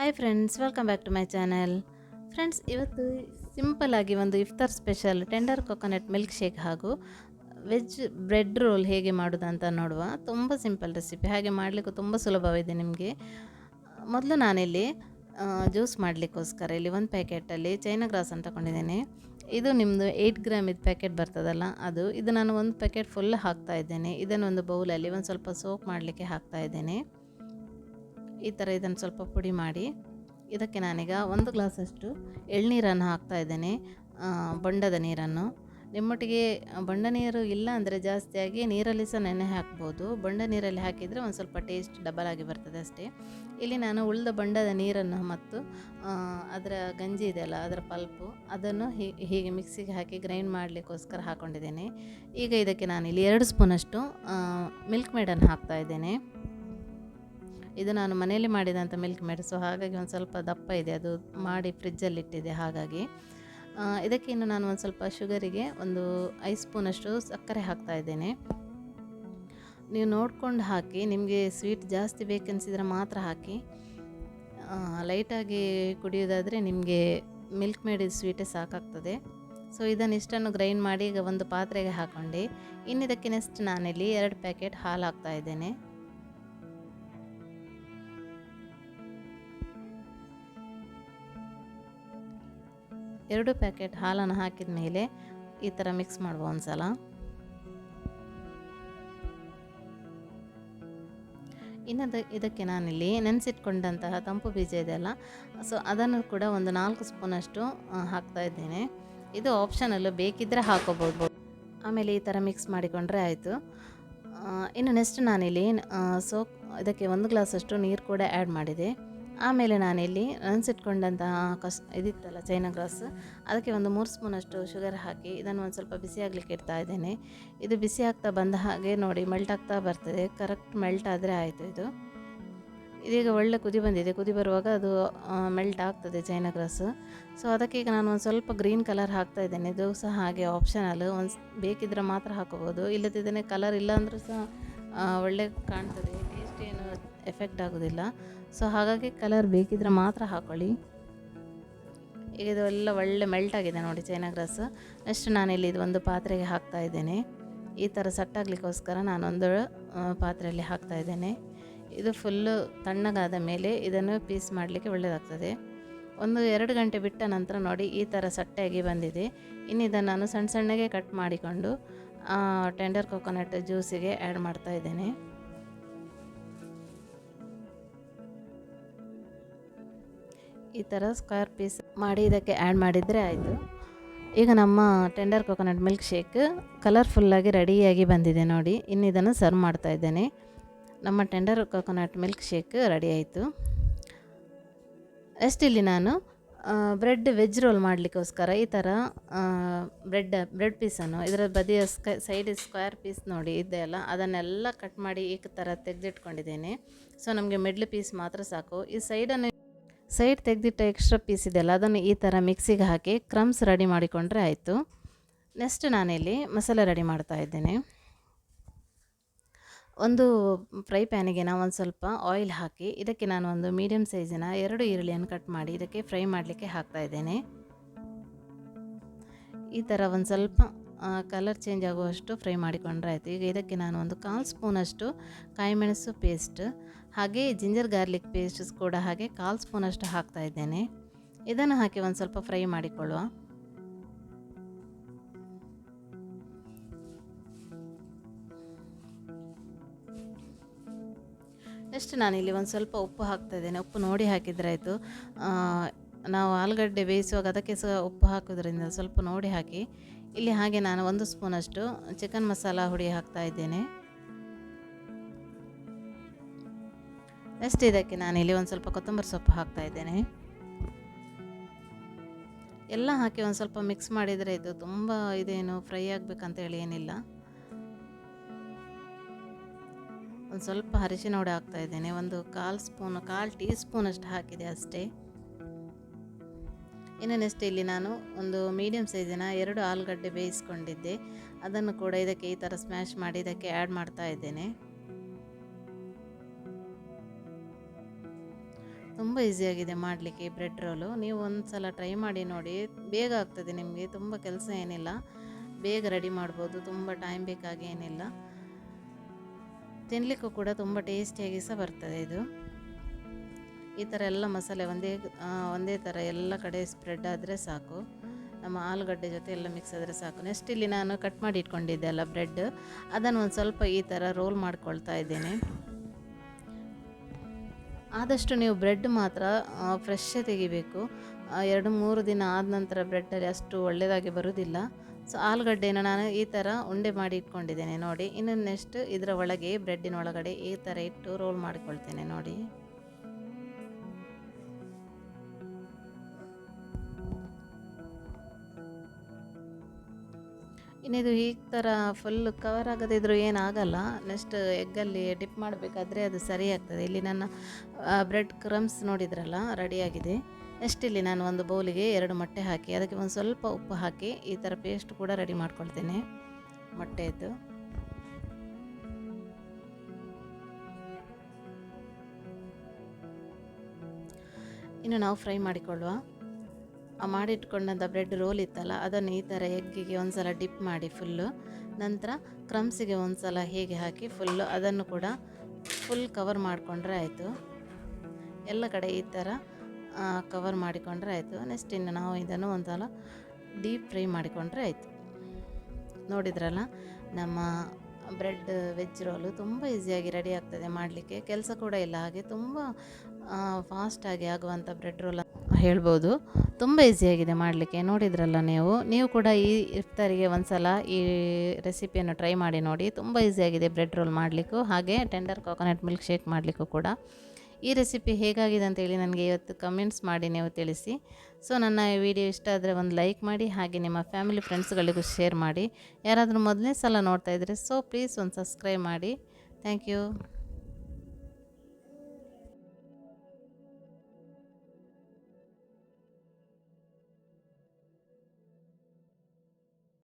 Hi friends, welcome back to my channel. Friends, ಇವತ್ತು simple ಆಗಿ ಒಂದು ಇಫ್ತಾರ್ special tender coconut milk shake ಹಾಗೂ ವೆಜ್ ಬ್ರೆಡ್ ರೋಲ್ ಹೇಗೆ ಮಾಡೋದು ಅಂತ ನೋಡುವ. ತುಂಬ ಸಿಂಪಲ್ ರೆಸಿಪಿ, ಹಾಗೆ ಮಾಡಲಿಕ್ಕೂ ತುಂಬ ಸುಲಭವಿದೆ ನಿಮಗೆ. ಮೊದಲು ನಾನಿಲ್ಲಿ ಜ್ಯೂಸ್ ಮಾಡಲಿಕ್ಕೋಸ್ಕರ ಇಲ್ಲಿ ಒಂದು ಪ್ಯಾಕೆಟಲ್ಲಿ ಚೈನಾ ಗ್ರಾಸ್ ಅಂತ ತಗೊಂಡಿದ್ದೇನೆ. ಇದು ನಿಮ್ಮದು 8 ಗ್ರಾಮ್ ಇದು ಪ್ಯಾಕೆಟ್ ಬರ್ತದಲ್ಲ ಇದು ನಾನು ಒಂದು ಪ್ಯಾಕೆಟ್ ಫುಲ್ ಹಾಕ್ತಾ ಇದ್ದೇನೆ. ಇದನ್ನು ಒಂದು ಬೌಲಲ್ಲಿ ಒಂದು ಸ್ವಲ್ಪ ಸೋಕ್ ಮಾಡಲಿಕ್ಕೆ ಹಾಕ್ತಾ ಇದ್ದೇನೆ. ಈ ಥರ ಇದನ್ನು ಸ್ವಲ್ಪ ಪುಡಿ ಮಾಡಿ ಇದಕ್ಕೆ ನಾನೀಗ 1 ಗ್ಲಾಸಷ್ಟು ಎಳ್ನೀರನ್ನು ಹಾಕ್ತಾ ಇದ್ದೇನೆ, ಬೊಂಡದ ನೀರನ್ನು. ನಿಮ್ಮೊಟ್ಟಿಗೆ ಬೊಂಡ ನೀರು ಇಲ್ಲ ಅಂದರೆ ಜಾಸ್ತಿಯಾಗಿ ನೀರಲ್ಲಿ ಸಹ ನೆನೆ ಹಾಕ್ಬೋದು. ಬೊಂಡ ನೀರಲ್ಲಿ ಹಾಕಿದರೆ ಒಂದು ಸ್ವಲ್ಪ ಟೇಸ್ಟ್ ಡಬಲ್ ಆಗಿ ಬರ್ತದೆ ಅಷ್ಟೇ. ಇಲ್ಲಿ ನಾನು ಉಳಿದ ಬೊಂಡದ ನೀರನ್ನು ಮತ್ತು ಅದರ ಗಂಜಿ ಇದೆಯಲ್ಲ ಅದರ ಪಲ್ಪು ಅದನ್ನು ಹೀಗೆ ಮಿಕ್ಸಿಗೆ ಹಾಕಿ ಗ್ರೈಂಡ್ ಮಾಡಲಿಕ್ಕೋಸ್ಕರ ಹಾಕ್ಕೊಂಡಿದ್ದೇನೆ. ಈಗ ಇದಕ್ಕೆ ನಾನಿಲ್ಲಿ 2 ಸ್ಪೂನಷ್ಟು ಮಿಲ್ಕ್ ಮೇಡನ್ನು ಹಾಕ್ತಾ ಇದ್ದೇನೆ. ಇದು ನಾನು ಮನೆಯಲ್ಲಿ ಮಾಡಿದಂಥ ಮಿಲ್ಕ್ ಮೇಡ್, ಸೊ ಹಾಗಾಗಿ ಒಂದು ಸ್ವಲ್ಪ ದಪ್ಪ ಇದೆ, ಅದು ಮಾಡಿ ಫ್ರಿಜ್ಜಲ್ಲಿಟ್ಟಿದೆ. ಹಾಗಾಗಿ ಇದಕ್ಕೆ ಇನ್ನು ನಾನು ಒಂದು ಸ್ವಲ್ಪ ಶುಗರಿಗೆ ಒಂದು 5 ಸ್ಪೂನಷ್ಟು ಸಕ್ಕರೆ ಹಾಕ್ತಾ ಇದ್ದೇನೆ. ನೀವು ನೋಡ್ಕೊಂಡು ಹಾಕಿ, ನಿಮಗೆ ಸ್ವೀಟ್ ಜಾಸ್ತಿ ಬೇಕೆನಿಸಿದರೆ ಮಾತ್ರ ಹಾಕಿ. ಲೈಟಾಗಿ ಕುಡಿಯೋದಾದರೆ ನಿಮಗೆ ಮಿಲ್ಕ್ ಮೇಡಿದ ಸ್ವೀಟೇ ಸಾಕಾಗ್ತದೆ. ಸೊ ಇಷ್ಟನ್ನು ಗ್ರೈಂಡ್ ಮಾಡಿ ಈಗ ಒಂದು ಪಾತ್ರೆಗೆ ಹಾಕ್ಕೊಂಡು ಇನ್ನಿದಕ್ಕೆ ನೆಕ್ಸ್ಟ್ ನಾನಿಲ್ಲಿ 2 ಪ್ಯಾಕೆಟ್ ಹಾಲು ಹಾಕ್ತಾ ಇದ್ದೇನೆ. ಎರಡು ಪ್ಯಾಕೆಟ್ ಹಾಲನ್ನು ಹಾಕಿದ ಮೇಲೆ ಈ ಥರ ಮಿಕ್ಸ್ ಮಾಡುವ ಒಂದು ಸಲ. ಇದಕ್ಕೆ ನಾನಿಲ್ಲಿ ನೆನೆಸಿಟ್ಕೊಂಡಂತಹ ತಂಪು ಬೀಜ ಇದೆಯಲ್ಲ, ಸೊ ಅದನ್ನು ಕೂಡ ಒಂದು 4 ಸ್ಪೂನಷ್ಟು ಹಾಕ್ತಾ ಇದ್ದೇನೆ. ಇದು ಆಪ್ಷನಲ್ಲು, ಬೇಕಿದ್ದರೆ ಹಾಕೋಬೋದು. ಆಮೇಲೆ ಈ ಥರ ಮಿಕ್ಸ್ ಮಾಡಿಕೊಂಡ್ರೆ ಆಯಿತು. ಇನ್ನು ನೆಕ್ಸ್ಟ್ ನಾನಿಲ್ಲಿ ಇದಕ್ಕೆ 1 ಗ್ಲಾಸಷ್ಟು ನೀರು ಕೂಡ ಆ್ಯಡ್ ಮಾಡಿದೆ. ಆಮೇಲೆ ನಾನಿಲ್ಲಿ ನೆನೆಸಿಟ್ಕೊಂಡಂತಹ ಇದಿತ್ತಲ್ಲ ಚೈನಾ ಗ್ರಾಸ್, ಅದಕ್ಕೆ ಒಂದು 3 ಸ್ಪೂನಷ್ಟು ಶುಗರ್ ಹಾಕಿ ಇದನ್ನು ಒಂದು ಸ್ವಲ್ಪ ಬಿಸಿ ಆಗಲಿಕ್ಕೆ ಇಡ್ತಾ ಇದ್ದೇನೆ. ಇದು ಬಿಸಿ ಆಗ್ತಾ ಬಂದ ಹಾಗೆ ನೋಡಿ ಮೆಲ್ಟ್ ಆಗ್ತಾ ಬರ್ತದೆ. ಕರೆಕ್ಟ್ ಮೆಲ್ಟ್ ಆದರೆ ಆಯಿತು. ಇದೀಗ ಒಳ್ಳೆ ಕುದಿ ಬಂದಿದೆ. ಕುದಿ ಬರುವಾಗ ಅದು ಮೆಲ್ಟ್ ಆಗ್ತದೆ ಚೈನಾ ಗ್ರಾಸ್. ಸೊ ಅದಕ್ಕೆ ಈಗ ನಾನು ಒಂದು ಸ್ವಲ್ಪ ಗ್ರೀನ್ ಕಲರ್ ಹಾಕ್ತಾ ಇದ್ದೇನೆ. ಇದು ಸಹ ಹಾಗೆ ಆಪ್ಷನಲ್, ಬೇಕಿದ್ರೆ ಮಾತ್ರ ಹಾಕೋಬೋದು, ಇಲ್ಲದಿದ್ದರೆ ಕಲರ್ ಇಲ್ಲ ಅಂದರೂ ಸಹ ಒಳ್ಳೆ ಕಾಣ್ತದೆ, ಟೇಸ್ಟ್ ಏನು ಎಫೆಕ್ಟ್ ಆಗೋದಿಲ್ಲ. ಸೊ ಹಾಗಾಗಿ ಕಲರ್ ಬೇಕಿದ್ರೆ ಮಾತ್ರ ಹಾಕೊಳ್ಳಿ. ಈಗ ಇದು ಎಲ್ಲ ಒಳ್ಳೆ ಮೆಲ್ಟ್ ಆಗಿದೆ ನೋಡಿ ಚೈನಾ ಗ್ರಾಸ್. ನೆಕ್ಸ್ಟ್ ನಾನಿಲ್ಲಿ ಇದು ಒಂದು ಪಾತ್ರೆಗೆ ಹಾಕ್ತಾ ಇದ್ದೇನೆ. ಈ ಥರ ಸಟ್ಟಾಗಲಿಕ್ಕೋಸ್ಕರ ನಾನೊಂದು ಪಾತ್ರೆಯಲ್ಲಿ ಹಾಕ್ತಾ ಇದ್ದೇನೆ. ಇದು ಫುಲ್ಲು ತಣ್ಣಗಾದ ಮೇಲೆ ಇದನ್ನು ಪೀಸ್ ಮಾಡಲಿಕ್ಕೆ ಒಳ್ಳೆಯದಾಗ್ತದೆ. 1-2 ಗಂಟೆ ಬಿಟ್ಟ ನಂತರ ನೋಡಿ ಈ ಥರ ಸಟ್ಟೆಯಾಗಿ ಬಂದಿದೆ. ಇನ್ನು ಇದನ್ನು ನಾನು ಸಣ್ಣ ಸಣ್ಣಗೆ ಕಟ್ ಮಾಡಿಕೊಂಡು ಟೆಂಡರ್ ಕೊಕೊನಟ್ ಜ್ಯೂಸಿಗೆ ಆ್ಯಡ್ ಮಾಡ್ತಾ ಇದ್ದೇನೆ. ಈ ಥರ ಸ್ಕ್ವೇರ್ ಪೀಸ್ ಮಾಡಿ ಇದಕ್ಕೆ ಆ್ಯಡ್ ಮಾಡಿದರೆ ಆಯಿತು. ಈಗ ನಮ್ಮ ಟೆಂಡರ್ ಕೊಕೊನಟ್ ಮಿಲ್ಕ್ ಶೇಕ್ ಕಲರ್ಫುಲ್ಲಾಗಿ ರೆಡಿಯಾಗಿ ಬಂದಿದೆ ನೋಡಿ. ಇನ್ನು ಇದನ್ನು ಸರ್ವ್ ಮಾಡ್ತಾ ಇದ್ದೇನೆ. ನಮ್ಮ tender coconut milk shake ready ಆಯಿತು. ನೆಕ್ಸ್ಟ್ ಇಲ್ಲಿ ನಾನು ವೆಜ್ ರೋಲ್ ಮಾಡಲಿಕ್ಕೋಸ್ಕರ ಈ ಥರ ಬ್ರೆಡ್ ಪೀಸನ್ನು ಇದರ ಬದಿಯ ಸೈಡ್ ಸ್ಕ್ವೇರ್ ಪೀಸ್ ನೋಡಿ ಇದೆಯಲ್ಲ, ಅದನ್ನೆಲ್ಲ ಕಟ್ ಮಾಡಿ ಈ ಥರ ತೆಗೆದಿಟ್ಕೊಂಡಿದ್ದೇನೆ. ಸೊ ನಮಗೆ ಮಿಡ್ಲ್ ಪೀಸ್ ಮಾತ್ರ ಸಾಕು. ಈ ಸೈಡ್ ತೆಗೆದಿಟ್ಟ ಎಕ್ಸ್ಟ್ರಾ ಪೀಸ್ ಇದೆಯಲ್ಲ, ಅದನ್ನು ಈ ಥರ ಮಿಕ್ಸಿಗೆ ಹಾಕಿ ಕ್ರಮ್ಸ್ ರೆಡಿ ಮಾಡಿಕೊಂಡ್ರೆ ಆಯಿತು. ನೆಕ್ಸ್ಟ್ ನಾನಿಲ್ಲಿ ಮಸಾಲೆ ರೆಡಿ ಮಾಡ್ತಾ ಇದ್ದೇನೆ. ಒಂದು ಫ್ರೈ ಪ್ಯಾನಿಗೆ ನಾವು ಒಂದು ಸ್ವಲ್ಪ ಆಯಿಲ್ ಹಾಕಿ ಇದಕ್ಕೆ ನಾನು ಒಂದು ಮೀಡಿಯಮ್ ಸೈಜಿನ 2 ಈರುಳ್ಳಿಯನ್ನು ಕಟ್ ಮಾಡಿ ಇದಕ್ಕೆ ಫ್ರೈ ಮಾಡಲಿಕ್ಕೆ ಹಾಕ್ತಾ ಇದ್ದೇನೆ. ಈ ಥರ ಒಂದು ಸ್ವಲ್ಪ ಕಲರ್ ಚೇಂಜ್ ಆಗುವಷ್ಟು ಫ್ರೈ ಮಾಡಿಕೊಂಡ್ರೆ ಆಯಿತು. ಈಗ ಇದಕ್ಕೆ ನಾನು ಒಂದು 1/4 ಸ್ಪೂನಷ್ಟು ಕಾಯಿಮೆಣಸು ಪೇಸ್ಟ್ ಹಾಗೆ ಜಿಂಜರ್ ಗಾರ್ಲಿಕ್ ಪೇಸ್ಟ್ ಕೂಡ ಹಾಗೆ 1/4 ಸ್ಪೂನಷ್ಟು ಹಾಕ್ತಾ ಇದ್ದೇನೆ. ಇದನ್ನು ಹಾಕಿ ಒಂದು ಸ್ವಲ್ಪ ಫ್ರೈ ಮಾಡಿಕೊಳ್ಳುವ. ನೆಕ್ಸ್ಟ್ ನಾನಿಲ್ಲಿ ಒಂದು ಸ್ವಲ್ಪ ಉಪ್ಪು ಹಾಕ್ತಾ ಇದ್ದೇನೆ. ಉಪ್ಪು ನೋಡಿ ಹಾಕಿದರೆ ಆಯಿತು. ನಾವು ಆಲೂಗಡ್ಡೆ ಬೇಯಿಸುವಾಗ ಅದಕ್ಕೆ ಸಹ ಉಪ್ಪು ಹಾಕೋದ್ರಿಂದ ಸ್ವಲ್ಪ ನೋಡಿ ಹಾಕಿ. ಇಲ್ಲಿ ಹಾಗೆ ನಾನು 1 ಸ್ಪೂನಷ್ಟು ಚಿಕನ್ ಮಸಾಲ ಹುಡಿ ಹಾಕ್ತಾ ಇದ್ದೇನೆ. ನೆಕ್ಸ್ಟ್ ಇದಕ್ಕೆ ನಾನಿಲ್ಲಿ ಒಂದು ಸ್ವಲ್ಪ ಕೊತ್ತಂಬರಿ ಸೊಪ್ಪು ಹಾಕ್ತಾ ಇದ್ದೇನೆ. ಎಲ್ಲ ಹಾಕಿ ಒಂದು ಸ್ವಲ್ಪ ಮಿಕ್ಸ್ ಮಾಡಿದರೆ ಇದು ತುಂಬ ಇದೇನು ಫ್ರೈ ಆಗಬೇಕಂತ ಹೇಳಿ ಏನಿಲ್ಲ. ಒಂದು ಸ್ವಲ್ಪ ಅರಿಶಿನ ಹುಡಿ ಹಾಕ್ತಾ ಇದ್ದೇನೆ. ಒಂದು 1/4 ಟೀ ಸ್ಪೂನಷ್ಟು ಹಾಕಿದೆ ಅಷ್ಟೇ. ಇನ್ನು ನೆಕ್ಸ್ಟ್ ಇಲ್ಲಿ ನಾನು ಒಂದು ಮೀಡಿಯಮ್ ಸೈಜಿನ 2 ಆಲೂಗಡ್ಡೆ ಬೇಯಿಸ್ಕೊಂಡಿದ್ದೆ, ಅದನ್ನು ಕೂಡ ಇದಕ್ಕೆ ಈ ಥರ ಸ್ಮ್ಯಾಶ್ ಮಾಡಿ ಇದಕ್ಕೆ ಆ್ಯಡ್ ಮಾಡ್ತಾ ಇದ್ದೇನೆ. ತುಂಬ ಈಸಿಯಾಗಿದೆ ಮಾಡಲಿಕ್ಕೆ ಈ ಬ್ರೆಡ್ ರೋಲು. ನೀವು ಒಂದು ಸಲ ಟ್ರೈ ಮಾಡಿ ನೋಡಿ, ಬೇಗ ಆಗ್ತದೆ ನಿಮಗೆ, ತುಂಬ ಕೆಲಸ ಏನಿಲ್ಲ, ಬೇಗ ರೆಡಿ ಮಾಡ್ಬೋದು, ತುಂಬ ಟೈಮ್ ಬೇಕಾಗಿ ಏನಿಲ್ಲ. ತಿನ್ನಲಿಕ್ಕೂ ಕೂಡ ತುಂಬ ಟೇಸ್ಟಿಯಾಗಿ ಸಹ ಬರ್ತದೆ ಇದು. ಈ ಥರ ಎಲ್ಲ ಮಸಾಲೆ ಒಂದೇ ಥರ ಎಲ್ಲ ಕಡೆ ಸ್ಪ್ರೆಡ್ ಆದರೆ ಸಾಕು. ನಮ್ಮ ಆಲೂಗಡ್ಡೆ ಜೊತೆ ಎಲ್ಲ ಮಿಕ್ಸ್ ಆದರೆ ಸಾಕು. ನೆಕ್ಸ್ಟ್ ಇಲ್ಲಿ ನಾನು ಕಟ್ ಮಾಡಿ ಇಟ್ಕೊಂಡಿದ್ದೆ ಅಲ್ಲ ಬ್ರೆಡ್, ಅದನ್ನು ಒಂದು ಸ್ವಲ್ಪ ಈ ಥರ ರೋಲ್ ಮಾಡ್ಕೊಳ್ತಾ ಇದ್ದೇನೆ. ಆದಷ್ಟು ನೀವು ಬ್ರೆಡ್ ಮಾತ್ರ ಫ್ರೆಶ್ಶೇ ತೆಗಿಬೇಕು. 2-3 ದಿನ ಆದ ನಂತರ ಬ್ರೆಡ್ಡಲ್ಲಿ ಅಷ್ಟು ಒಳ್ಳೆಯದಾಗಿ ಬರೋದಿಲ್ಲ. ಸೊ ಆಲೂಗಡ್ಡೆನ ನಾನು ಈ ಥರ ಉಂಡೆ ಮಾಡಿ ಇಟ್ಕೊಂಡಿದ್ದೇನೆ ನೋಡಿ. ಇನ್ನು ನೆಕ್ಸ್ಟ್ ಇದರ ಒಳಗೆ ಬ್ರೆಡ್ಡಿನ ಒಳಗಡೆ ಈ ಥರ ಇಟ್ಟು ರೋಲ್ ಮಾಡಿಕೊಳ್ತೇನೆ ನೋಡಿ. ಇನ್ನಿದು ಈ ಥರ ಫುಲ್ ಕವರ್ ಆಗದಿದ್ರೂ ಏನಾಗಲ್ಲ. ನೆಕ್ಸ್ಟ್ ಎಗ್ಗಲ್ಲಿ ಡಿಪ್ ಮಾಡಬೇಕಾದ್ರೆ ಅದು ಸರಿ ಆಗ್ತದೆ. ಇಲ್ಲಿ ನನ್ನ ಬ್ರೆಡ್ ಕ್ರಮ್ಸ್ ನೋಡಿದ್ರಲ್ಲ, ರೆಡಿಯಾಗಿದೆ. ನೆಕ್ಸ್ಟ್ ಇಲ್ಲಿ ನಾನು ಒಂದು ಬೌಲಿಗೆ 2 ಮೊಟ್ಟೆ ಹಾಕಿ ಅದಕ್ಕೆ ಒಂದು ಸ್ವಲ್ಪ ಉಪ್ಪು ಹಾಕಿ ಈ ಥರ ಪೇಸ್ಟ್ ಕೂಡ ರೆಡಿ ಮಾಡ್ಕೊಳ್ತೇನೆ ಮೊಟ್ಟೆಯದ್ದು. ಇನ್ನು ನಾವು ಫ್ರೈ ಮಾಡಿಕೊಳ್ಳುವ. ಮಾಡಿಟ್ಕೊಂಡಂಥ ಬ್ರೆಡ್ ರೋಲ್ ಇತ್ತಲ್ಲ, ಅದನ್ನು ಈ ಥರ ಎಗ್ಗಿಗೆ ಒಂದು ಸಲ ಡಿಪ್ ಮಾಡಿ ಫುಲ್ಲು, ನಂತರ ಕ್ರಮ್ಸಿಗೆ ಒಂದು ಸಲ ಹೀಗೆ ಹಾಕಿ ಫುಲ್ಲು ಅದನ್ನು ಕೂಡ ಫುಲ್ ಕವರ್ ಮಾಡಿಕೊಂಡ್ರೆ ಆಯಿತು. ಎಲ್ಲ ಕಡೆ ಈ ಥರ ಕವರ್ ಮಾಡಿಕೊಂಡ್ರೆ ಆಯಿತು. ನೆಕ್ಸ್ಟ್ ಇನ್ನು ನಾವು ಇದನ್ನು ಒಂದು ಸಲ ಡೀಪ್ ಫ್ರೈ ಮಾಡಿಕೊಂಡ್ರೆ ಆಯಿತು. ನೋಡಿದ್ರಲ್ಲ, ನಮ್ಮ ಬ್ರೆಡ್ ವೆಜ್ ರೋಲು ತುಂಬ ಈಸಿಯಾಗಿ ರೆಡಿ ಆಗ್ತದೆ ಮಾಡಲಿಕ್ಕೆ, ಕೆಲಸ ಕೂಡ ಇಲ್ಲ. ಹಾಗೆ ತುಂಬ ಫಾಸ್ಟಾಗಿ ಆಗುವಂಥ ಬ್ರೆಡ್ ರೋಲ್ ಹೇಳ್ಬೋದು. ತುಂಬ ಈಸಿಯಾಗಿದೆ ಮಾಡಲಿಕ್ಕೆ. ನೋಡಿದ್ರಲ್ಲ, ನೀವು ಕೂಡ ಈ ಇಫ್ತಾರಿಗೆ ಒಂದು ಸಲ ಈ ರೆಸಿಪಿಯನ್ನು ಟ್ರೈ ಮಾಡಿ ನೋಡಿ. ತುಂಬ ಈಸಿಯಾಗಿದೆ ಬ್ರೆಡ್ ರೋಲ್ ಮಾಡಲಿಕ್ಕೂ, ಹಾಗೆ ಟೆಂಡರ್ ಕೋಕೋನಟ್ ಮಿಲ್ಕ್ ಶೇಕ್ ಮಾಡಲಿಕ್ಕೂ ಕೂಡ. ಈ ರೆಸಿಪಿ ಹೇಗಾಗಿದೆ ಅಂತೇಳಿ ನನಗೆ ಇವತ್ತು ಕಮೆಂಟ್ಸ್ ಮಾಡಿ ನೀವು ತಿಳಿಸಿ. ಸೊ ನನ್ನ ಈ ವಿಡಿಯೋ ಇಷ್ಟ ಆದರೆ ಒಂದು ಲೈಕ್ ಮಾಡಿ, ಹಾಗೆ ನಿಮ್ಮ ಫ್ಯಾಮಿಲಿ ಫ್ರೆಂಡ್ಸ್ಗಳಿಗೂ ಶೇರ್ ಮಾಡಿ. ಯಾರಾದರೂ ಮೊದಲನೇ ಸಲ ನೋಡ್ತಾ ಇದ್ದರೆ ಸೊ ಪ್ಲೀಸ್ ಒಂದು ಸಬ್ಸ್ಕ್ರೈಬ್ ಮಾಡಿ. Thank you.